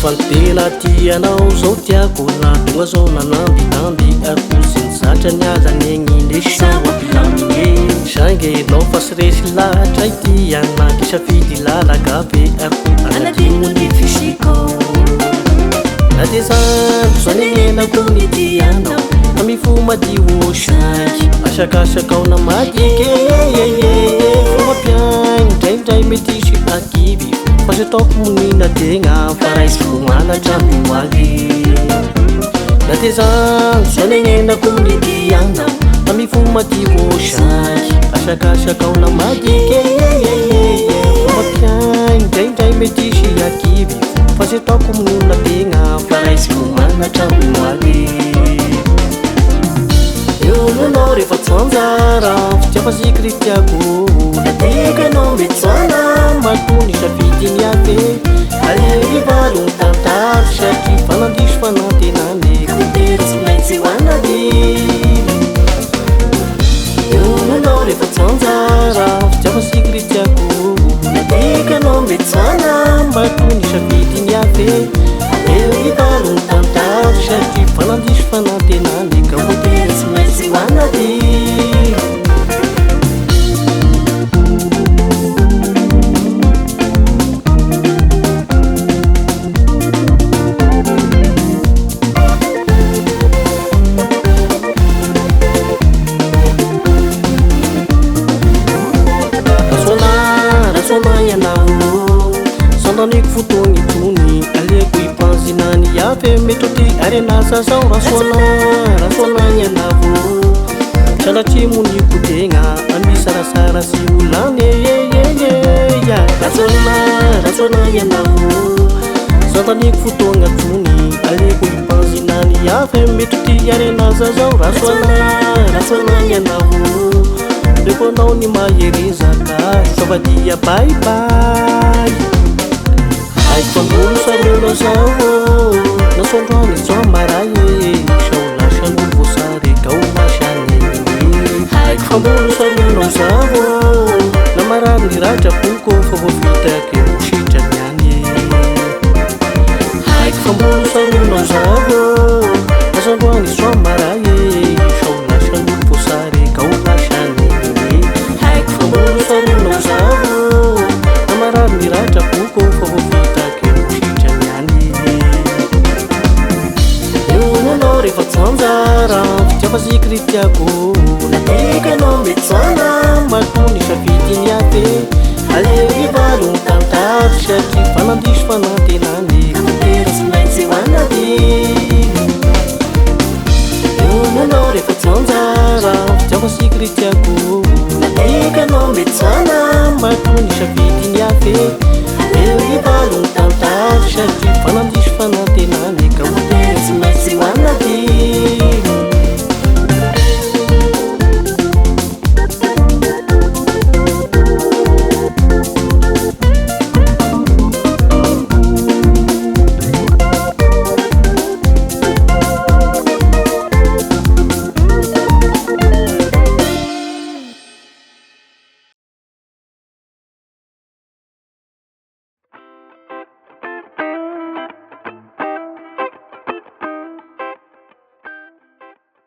Fantela tianao zao tiako latogna zao nanambitamby arikosiny zatra niazany egninde soapilamine sangenao fasiresy lahatra ity anaky safidy lalagabe ariko anadimony fisiko na de zandro zanenenako nidianao amifomadio sanky asakasakao namadike fomapiagny ndraindray metisy akivy Faz ataoko monina tegna faraisiko malatra mimoaly na de zandro zanenenako nidianao amifomadio sanky asakasakao namadike fomapiagny ndraindray metisy akivy Faz ataoko monina tegna faraisiko malatra mimoaly Ionanao rehefa tsanjara fitiava-zikry tiako Natikanao metsana matony safidiny ave Alevi valony tantaro saky fanandiso fanantenany Kotery tsy maintsy hoanady Ionanao rehefa tsanjara fitiava-zikry tiako Natikanao metsana matony safidiny ave Alevi valony tantaro saky fanandiso fanantenany Kotery tsy maintsy hoanady Sandaniko fotoagny tony aleko ipanzinany ave metoty arenasa zao rasoanany anavo salatry moniko tegna amisarasara sy olany rasoanany anavo sandaniko fotoagna tony aleko ipanzinany ave metoty arenasa zao rasoanany anavo leko anao ny maherizaka savadia baibay Haiko fambolo sareo zao nasondroany zao maray sao lasan'olo voasary kao masany Haiko fambolo sareo zao namarary ny radrapoko fa voavitake mositrany any Haiko fambolo sareo zao nasondroany zao maray sao lasan'olo voasary kao masany Haiko fambolo sareo zao namarary ny radrapoko fa voavitake mositrany any Ionanao rehefa tsanjara fitiava-zikry tiako Natikanao metsana matony safidiny ave Alevi valony tantaro saky fanandiso fanantenany Kotery tsy maintsy hoanady Ionanao rehefa tsanjara fitiava-zikry tiako Natikanao metsana matony safidiny ave Alevi valony tantaro saky fanandiso